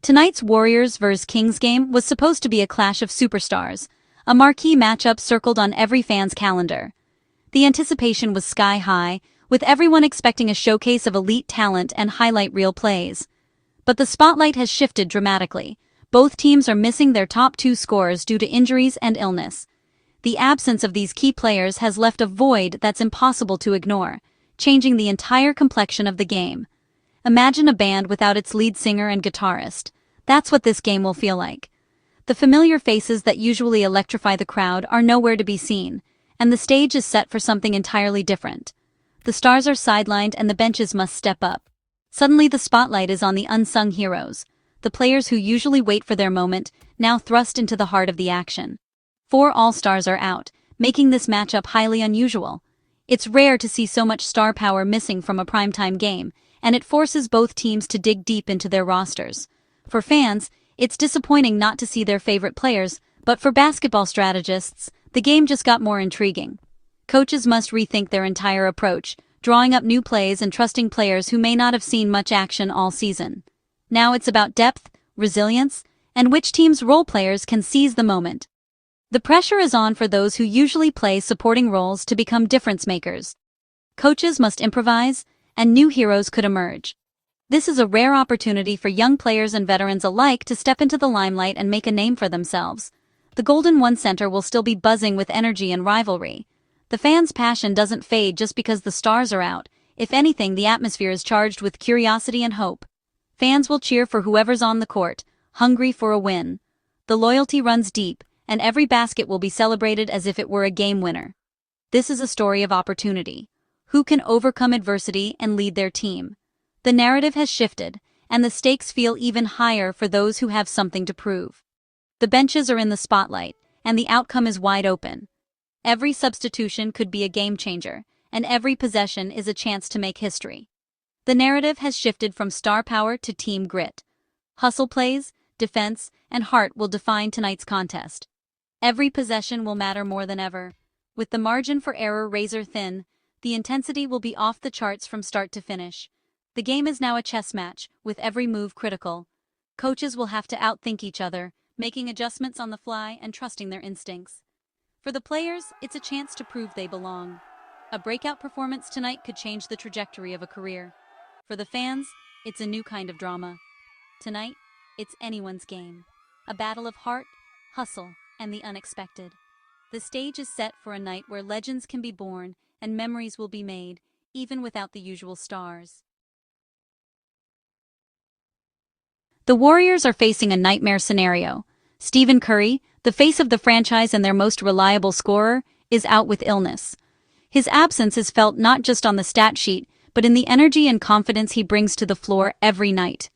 Tonight's Warriors vs. Kings game was supposed to be a clash of superstars, a marquee matchup circled on every fan's calendar. The anticipation was sky high, with everyone expecting a showcase of elite talent and highlight reel plays. But the spotlight has shifted dramatically. Both teams are missing their top two scorers due to injuries and illness. The absence of these key players has left a void that's impossible to ignore, changing the entire complexion of the game. Imagine a band without its lead singer and guitarist. That's what this game will feel like. The familiar faces that usually electrify the crowd are nowhere to be seen, and the stage is set for something entirely different. The stars are sidelined and the benches must step up. Suddenly the spotlight is on the unsung heroes, the players who usually wait for their moment, now thrust into the heart of the action. 4 all-stars are out, making this matchup highly unusual. It's rare to see so much star power missing from a primetime game, and it forces both teams to dig deep into their rosters. For fans, it's disappointing not to see their favorite players, but for basketball strategists, the game just got more intriguing. Coaches must rethink their entire approach, drawing up new plays and trusting players who may not have seen much action all season. Now it's about depth, resilience, and which team's role players can seize the moment. The pressure is on for those who usually play supporting roles to become difference makers. Coaches must improvise, and new heroes could emerge. This is a rare opportunity for young players and veterans alike to step into the limelight and make a name for themselves. The Golden One Center will still be buzzing with energy and rivalry. The fans' passion doesn't fade just because the stars are out. If anything, the atmosphere is charged with curiosity and hope. Fans will cheer for whoever's on the court, hungry for a win. The loyalty runs deep, and every basket will be celebrated as if it were a game winner. This is a story of opportunity. Who can overcome adversity and lead their team? The narrative has shifted, and the stakes feel even higher for those who have something to prove. The benches are in the spotlight, and the outcome is wide open. Every substitution could be a game changer, and every possession is a chance to make history. The narrative has shifted from star power to team grit. Hustle plays, defense, and heart will define tonight's contest. Every possession will matter more than ever. With the margin for error razor thin, the intensity will be off the charts from start to finish. The game is now a chess match, with every move critical. Coaches will have to outthink each other, making adjustments on the fly and trusting their instincts. For the players, it's a chance to prove they belong. A breakout performance tonight could change the trajectory of a career. For the fans, it's a new kind of drama. Tonight, it's anyone's game. A battle of heart, hustle, and the unexpected. The stage is set for a night where legends can be born and memories will be made, even without the usual stars. The Warriors are facing a nightmare scenario. Stephen Curry, the face of the franchise and their most reliable scorer, is out with illness. His absence is felt not just on the stat sheet, but in the energy and confidence he brings to the floor every night.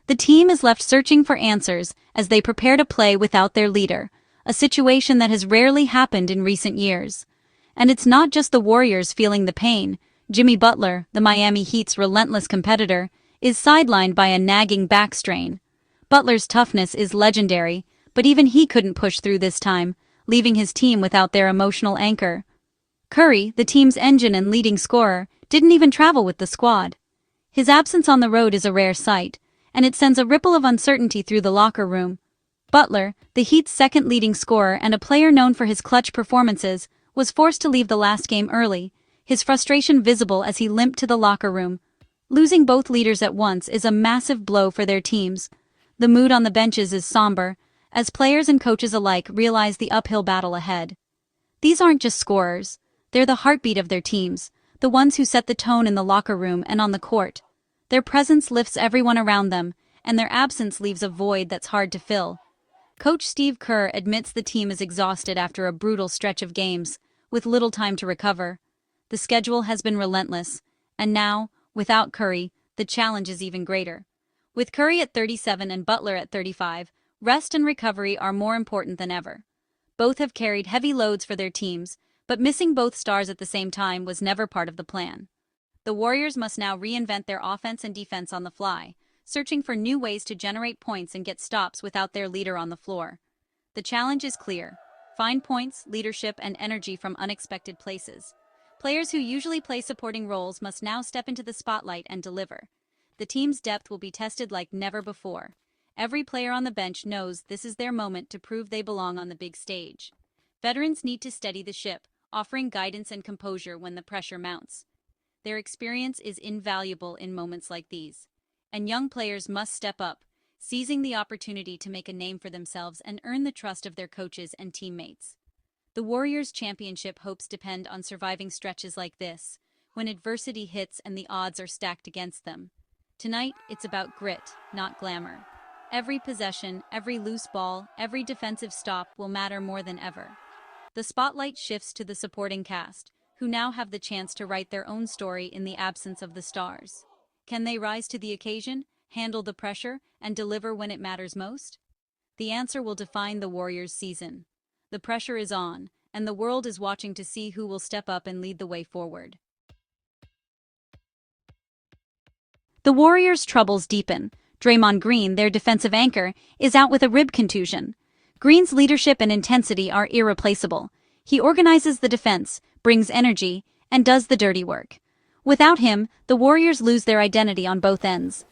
The team is left searching for answers as they prepare to play without their leader, a situation that has rarely happened in recent years. And it's not just the Warriors feeling the pain. Jimmy Butler, the Miami Heat's relentless competitor, is sidelined by a nagging back strain. Butler's toughness is legendary, but even he couldn't push through this time, leaving his team without their emotional anchor. Curry, the team's engine and leading scorer, didn't even travel with the squad. His absence on the road is a rare sight, and it sends a ripple of uncertainty through the locker room. Butler, the Heat's second leading scorer and a player known for his clutch performances, was forced to leave the last game early, his frustration visible as he limped to the locker room. Losing both leaders at once is a massive blow for their teams. The mood on the benches is somber, as players and coaches alike realize the uphill battle ahead. These aren't just scorers, they're the heartbeat of their teams, the ones who set the tone in the locker room and on the court. Their presence lifts everyone around them, and their absence leaves a void that's hard to fill. Coach Steve Kerr admits the team is exhausted after a brutal stretch of games, with little time to recover. The schedule has been relentless, and now, without Curry, the challenge is even greater. With Curry at 37 and Butler at 35, rest and recovery are more important than ever. Both have carried heavy loads for their teams, but missing both stars at the same time was never part of the plan. The Warriors must now reinvent their offense and defense on the fly, searching for new ways to generate points and get stops without their leader on the floor. The challenge is clear: find points, leadership, and energy from unexpected places. Players who usually play supporting roles must now step into the spotlight and deliver. The team's depth will be tested like never before. Every player on the bench knows this is their moment to prove they belong on the big stage. Veterans need to steady the ship, offering guidance and composure when the pressure mounts. Their experience is invaluable in moments like these. And young players must step up, seizing the opportunity to make a name for themselves and earn the trust of their coaches and teammates. The Warriors' championship hopes depend on surviving stretches like this, when adversity hits and the odds are stacked against them. Tonight, it's about grit, not glamour. Every possession, every loose ball, every defensive stop will matter more than ever. The spotlight shifts to the supporting cast, who now have the chance to write their own story in the absence of the stars. Can they rise to the occasion, handle the pressure, and deliver when it matters most? The answer will define the Warriors' season. The pressure is on, and the world is watching to see who will step up and lead the way forward. The Warriors' troubles deepen. Draymond Green, their defensive anchor, is out with a rib contusion. Green's leadership and intensity are irreplaceable. He organizes the defense, brings energy, and does the dirty work. Without him, the Warriors lose their identity on both ends.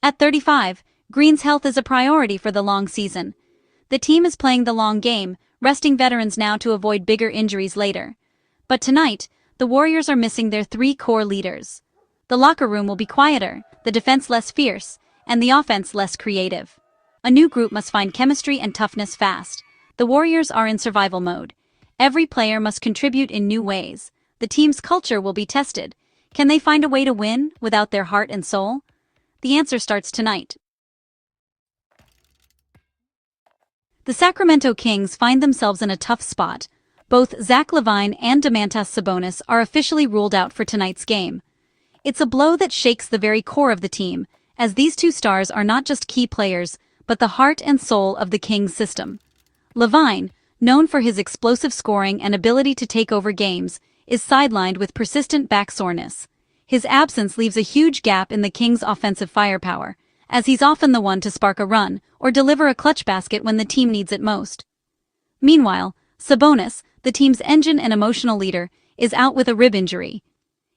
At 35, Green's health is a priority for the long season. The team is playing the long game, resting veterans now to avoid bigger injuries later. But tonight, the Warriors are missing their three core leaders. The locker room will be quieter, the defense less fierce, and the offense less creative. A new group must find chemistry and toughness fast. The Warriors are in survival mode. Every player must contribute in new ways. The team's culture will be tested. Can they find a way to win without their heart and soul? The answer starts tonight. The Sacramento Kings find themselves in a tough spot. Both Zachlavine and Domantas Sabonis are officially ruled out for tonight's game. It's a blow that shakes the very core of the team, as these two stars are not just key players, but the heart and soul of the Kings system. Lavine, known for his explosive scoring and ability to take over games, is sidelined with persistent back soreness. His absence leaves a huge gap in the Kings' offensive firepower, as he's often the one to spark a run or deliver a clutch basket when the team needs it most. Meanwhile, Sabonis, the team's engine and emotional leader, is out with a rib injury.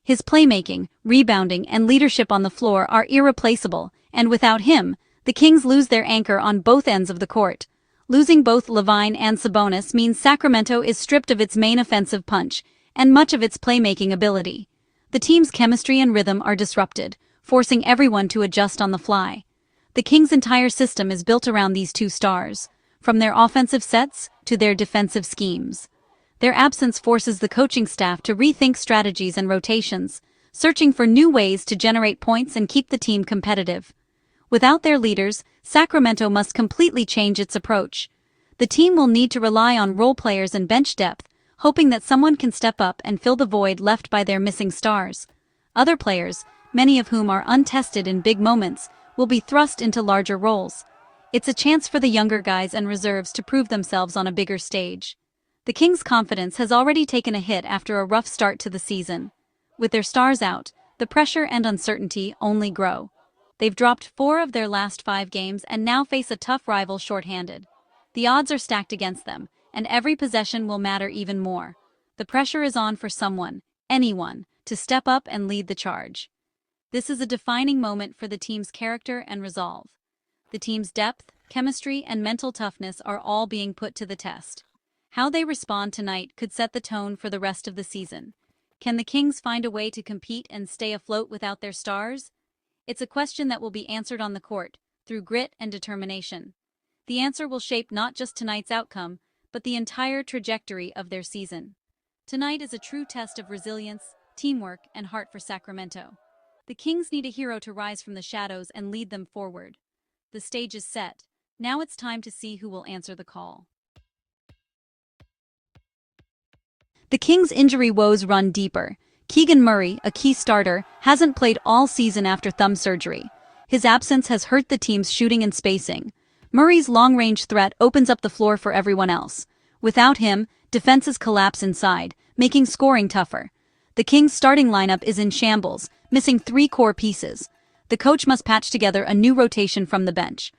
His playmaking, rebounding, and leadership on the floor are irreplaceable, and without him, the Kings lose their anchor on both ends of the court. Losing both Lavine and Sabonis means Sacramento is stripped of its main offensive punch and much of its playmaking ability. The team's chemistry and rhythm are disrupted, forcing everyone to adjust on the fly. The Kings' entire system is built around these two stars, from their offensive sets to their defensive schemes. Their absence forces the coaching staff to rethink strategies and rotations, searching for new ways to generate points and keep the team competitive. Without their leaders, Sacramento must completely change its approach. The team will need to rely on role players and bench depth, hoping that someone can step up and fill the void left by their missing stars. Other players, many of whom are untested in big moments, will be thrust into larger roles. It's a chance for the younger guys and reserves to prove themselves on a bigger stage. The Kings' confidence has already taken a hit after a rough start to the season. With their stars out, the pressure and uncertainty only grow. They've dropped 4 of their last 5 games and now face a tough rival shorthanded. The odds are stacked against them, and every possession will matter even more. The pressure is on for someone, anyone, to step up and lead the charge. This is a defining moment for the team's character and resolve. The team's depth, chemistry, and mental toughness are all being put to the test. How they respond tonight could set the tone for the rest of the season. Can the Kings find a way to compete and stay afloat without their stars? It's a question that will be answered on the court, through grit and determination. The answer will shape not just tonight's outcome, but the entire trajectory of their season. Tonight is a true test of resilience, teamwork, and heart for Sacramento. The Kings need a hero to rise from the shadows and lead them forward. The stage is set. Now it's time to see who will answer the call. The Kings' injury woes run deeper. Keegan Murray, a key starter, hasn't played all season after thumb surgery. His absence has hurt the team's shooting and spacing. Murray's long-range threat opens up the floor for everyone else. Without him, defenses collapse inside, making scoring tougher. The Kings' starting lineup is in shambles, missing 3 core pieces. The coach must patch together a new rotation from the bench.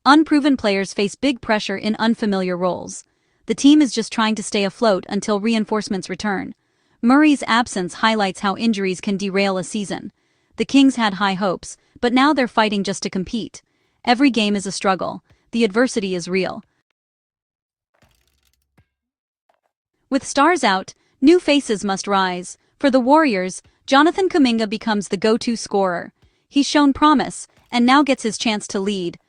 Unproven players face big pressure in unfamiliar roles. The team is just trying to stay afloat until reinforcements return. Murray's absence highlights how injuries can derail a season. The Kings had high hopes, but now they're fighting just to compete. Every game is a struggle. The adversity is real. With stars out, new faces must rise. For the Warriors, Jonathan Kuminga becomes the go-to scorer. He's shown promise, and now gets his chance to lead.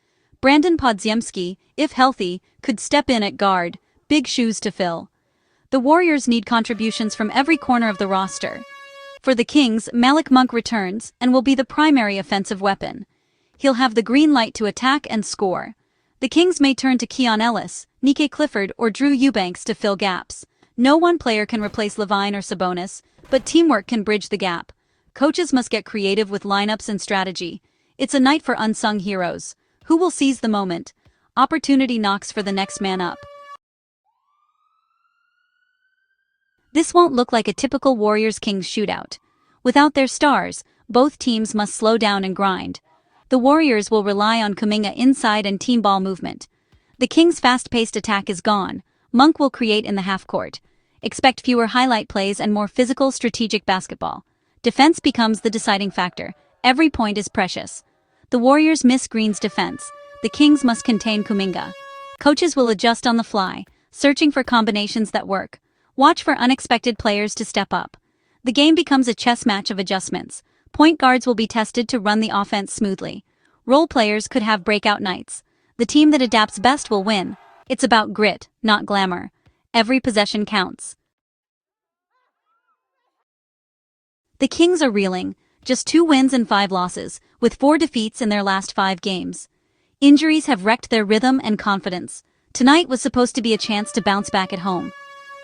Brandin Podziemski, if healthy, could step in at guard. Big shoes to fill. The Warriors need contributions from every corner of the roster. For the Kings, Malik Monk returns and will be the primary offensive weapon. He'll have the green light to attack and score. The Kings may turn to Keon Ellis, Nike Clifford, or Drew Eubanks to fill gaps. No one player can replace Lavine or Sabonis, but teamwork can bridge the gap. Coaches must get creative with lineups and strategy. It's a night for unsung heroes. Who will seize the moment? Opportunity knocks for the next man up. This won't look like a typical Warriors-Kings shootout. Without their stars, both teams must slow down and grind. The Warriors will rely on Kuminga inside and team ball movement. The Kings' fast-paced attack is gone. Monk will create in the half-court. Expect fewer highlight plays and more physical, strategic basketball. Defense becomes the deciding factor. Every point is precious. The Warriors miss Green's defense. The Kings must contain Kuminga. Coaches will adjust on the fly, searching for combinations that work. Watch for unexpected players to step up. The game becomes a chess match of adjustments. Point guards will be tested to run the offense smoothly. Role players could have breakout nights. The team that adapts best will win. It's about grit, not glamour. Every possession counts. The Kings are reeling, just 2 wins and 5 losses, with 4 defeats in their last 5 games. Injuries have wrecked their rhythm and confidence. Tonight was supposed to be a chance to bounce back at home.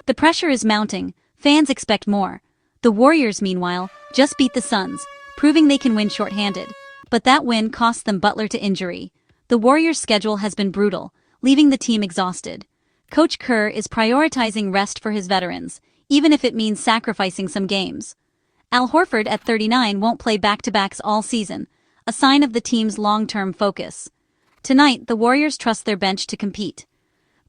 The pressure is mounting. Fans expect more. The Warriors, meanwhile, just beat the Suns, proving they can win shorthanded. But that win cost them Butler to injury. The Warriors' schedule has been brutal, leaving the team exhausted. Coach Kerr is prioritizing rest for his veterans, even if it means sacrificing some games. Al Horford at 39 won't play back-to-backs all season, a sign of the team's long-term focus. Tonight, the Warriors trust their bench to compete.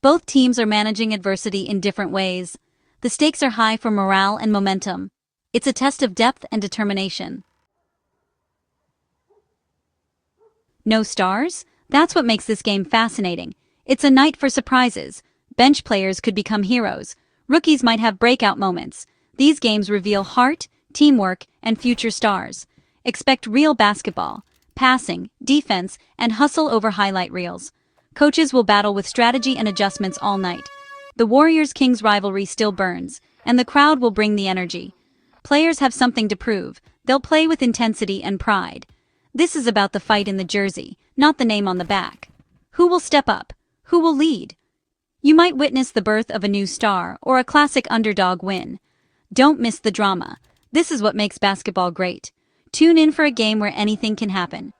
Both teams are managing adversity in different ways. The stakes are high for morale and momentum. It's a test of depth and determination. No stars? That's what makes this game fascinating. It's a night for surprises. Bench players could become heroes. Rookies might have breakout moments. These games reveal heart, teamwork, and future stars. Expect real basketball, passing, defense, and hustle over highlight reels. Coaches will battle with strategy and adjustments all night. The Warriors-Kings rivalry still burns, and the crowd will bring the energy. Players have something to prove. They'll play with intensity and pride. This is about the fight in the jersey, not the name on the back. Who will step up? Who will lead? You might witness the birth of a new star or a classic underdog win. Don't miss the drama. This is what makes basketball great. Tune in for a game where anything can happen.